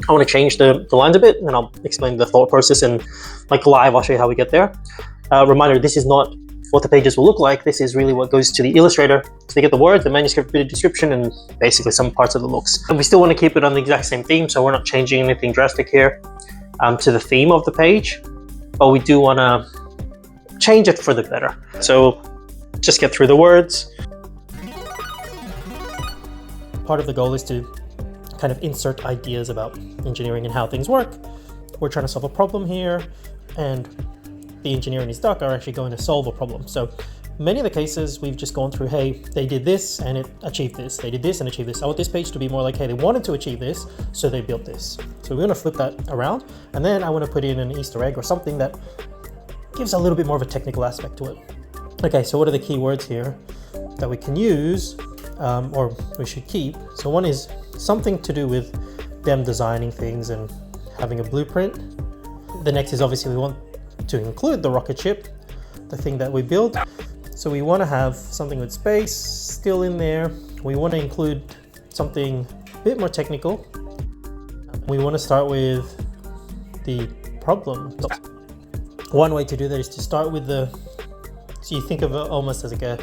I want to change the lines a bit, and I'll explain the thought process, and like live, I'll show you how we get there. Reminder, this is not what the pages will look like. This is really what goes to the illustrator. So they get the words, the manuscript, bit of description, and basically some parts of the looks. And we still want to keep it on the exact same theme, so we're not changing anything drastic here to the theme of the page, but we do want to change it for the better. So just get through the words. Part of the goal is to kind of insert ideas about engineering and how things work. We're trying to solve a problem here, and the engineer and his duck are actually going to solve a problem. So many of the cases we've just gone through, hey, they did this and it achieved this. They did this and achieved this. I want this page to be more like, hey, they wanted to achieve this, so they built this. So we're going to flip that around, and then I want to put in an Easter egg or something that gives a little bit more of a technical aspect to it. Okay, so what are the key words here that we can use or we should keep? So one is something to do with them designing things and having a blueprint. The next is obviously we want to include the rocket ship, the thing that we build. So we want to have something with space still in there. We want to include something a bit more technical. We want to start with the problem. One way to do that is to start with so you think of it almost as like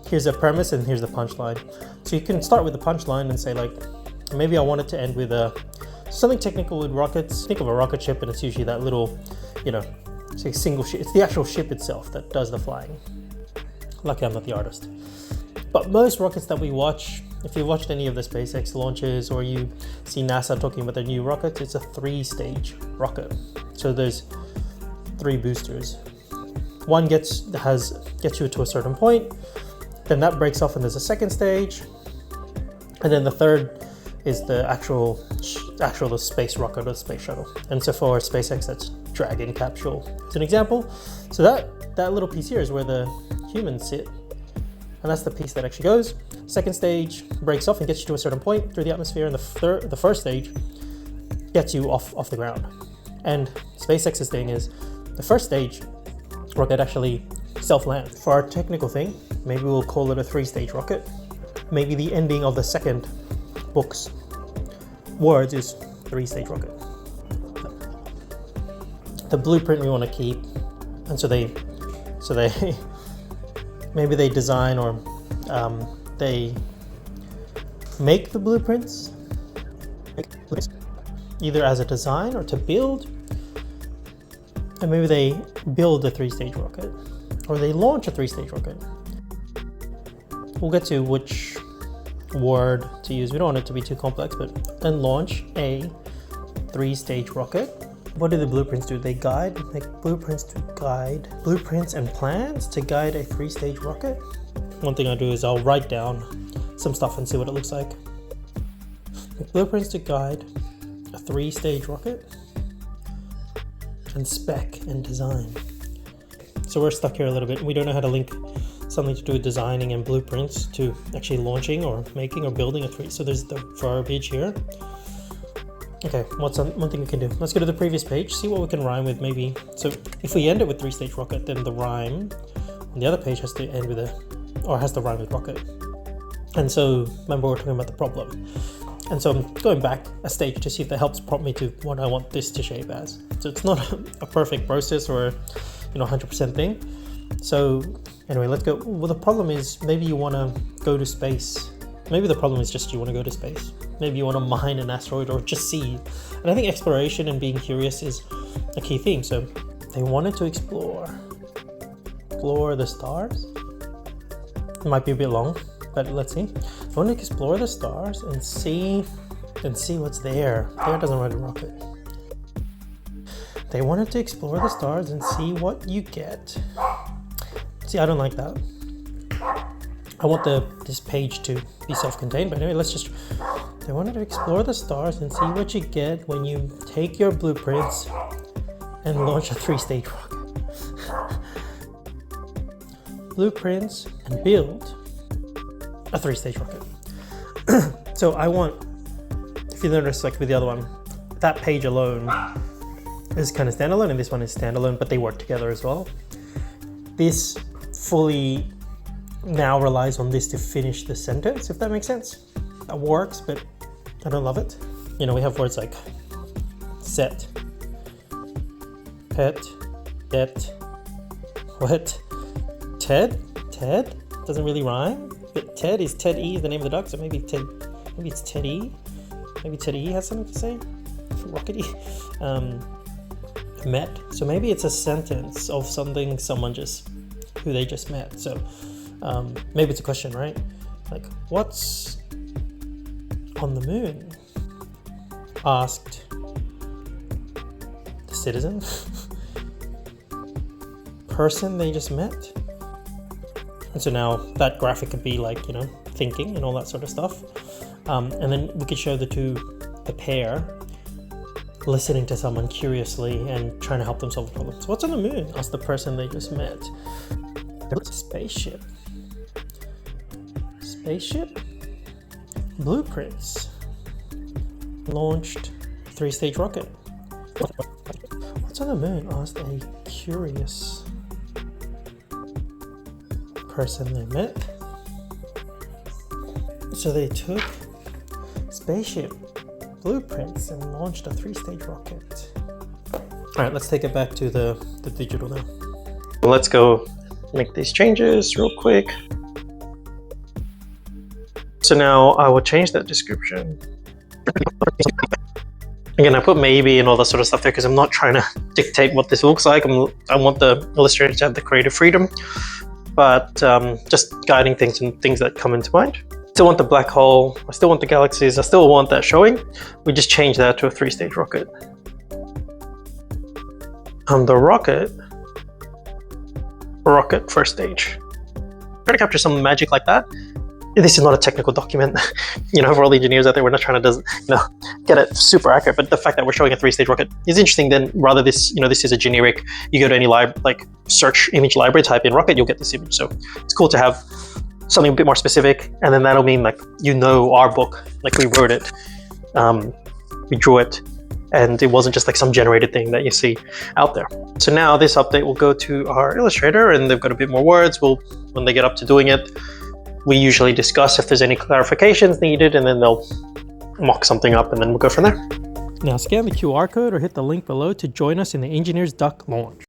here's a premise and here's the punchline. So you can start with the punchline and say like, maybe I want it to end with something technical with rockets. Think of a rocket ship, and it's usually that little, it's a single ship. It's the actual ship itself that does the flying. Lucky I'm not the artist. But most rockets that we watch, if you've watched any of the SpaceX launches or you see NASA talking about their new rockets, it's a 3-stage rocket. So there's 3 boosters. One gets you to a certain point, then that breaks off and there's a second stage, and then the third is the actual the space rocket or the space shuttle. And so for SpaceX, that's Dragon capsule. It's an example. So that little piece here is where the humans sit, and that's the piece that actually goes. Second stage breaks off and gets you to a certain point through the atmosphere, and the first stage gets you off the ground. And SpaceX's thing is the first stage rocket actually self-lands. For our technical thing, maybe we'll call it a 3-stage rocket. Maybe the ending of the second book's words is 3-stage rocket. The blueprint we want to keep, and so they maybe they design or they make the blueprints either as a design or to build, and maybe they build a 3-stage rocket or they launch a 3-stage rocket. We'll get to which word to use. We don't want it to be too complex, but then launch a 3-stage rocket. What do the blueprints do? They make blueprints and plans to guide a 3-stage rocket. One thing I do is I'll write down some stuff and see what it looks like. Make blueprints to guide a 3-stage rocket, and spec and design. So we're stuck here a little bit. We don't know how to link something to do with designing and blueprints to actually launching or making or building a 3. So there's the verbiage here. Okay, what's one thing we can do? Let's go to the previous page, see what we can rhyme with maybe. So if we end it with 3-stage rocket, then the rhyme on the other page has to end with has to rhyme with rocket. And so remember we're talking about the problem. And so I'm going back a stage to see if that helps prompt me to what I want this to shape as. So it's not a perfect process or 100% thing. So anyway, let's go. Well, the problem is maybe you want to go to space. Maybe the problem is just you want to go to space. Maybe you want to mine an asteroid or just see. And I think exploration and being curious is a key theme. So they wanted to explore the stars. It might be a bit long, but let's see. They want to explore the stars and see what's there. There doesn't ride a rocket. They wanted to explore the stars and see what you get. See, I don't like that. I want this page to be self-contained, but anyway, they wanted to explore the stars and see what you get when you take your blueprints and launch a 3-stage rocket. Blueprints and build a 3-stage rocket. So I want, if you notice, like with the other one, that page alone is kind of standalone and this one is standalone, but they work together as well. This fully now relies on this to finish the sentence, if that makes sense. That works, but I don't love it. We have words like set, pet, det, what, Ted? Ted? Doesn't really rhyme. But Ted is the name of the duck, so maybe it's Teddy. Maybe Teddy has something to say. Rockety. Met. So maybe it's a sentence of something who they just met. So maybe it's a question, right? Like, what's on the moon? Asked the citizen. Person they just met. And so now that graphic could be like, thinking and all that sort of stuff. And then we could show the pair listening to someone curiously and trying to help them solve the problem. So what's on the moon? Asked the person they just met. Spaceship. Spaceship? Blueprints. Launched 3-stage rocket. What's on the moon? Asked a curious person they met. So they took spaceship blueprints and launched a 3-stage rocket. All right, let's take it back to the digital now. Let's go make these changes real quick. So now I will change that description. Again, I put maybe and all that sort of stuff there because I'm not trying to dictate what this looks like. I want the illustrator to have the creative freedom, but just guiding things and things that come into mind. Still want the black hole, I still want the galaxies, I still want that showing. We just change that to a 3-stage rocket. The rocket first stage. Try to capture some magic like that. This is not a technical document, for all the engineers out there, we're not trying to get it super accurate, but the fact that we're showing a 3-stage rocket is interesting. Then rather this is a generic, you go to any search image library, type in rocket, you'll get this image. So it's cool to have something a bit more specific, and then that'll mean our book, we wrote it, we drew it, and it wasn't just some generated thing that you see out there. So now this update will go to our illustrator, and they've got a bit more words. When they get up to doing it, we usually discuss if there's any clarifications needed, and then they'll mock something up, and then we'll go from there. Now scan the QR code or hit the link below to join us in the Engineers Duck launch.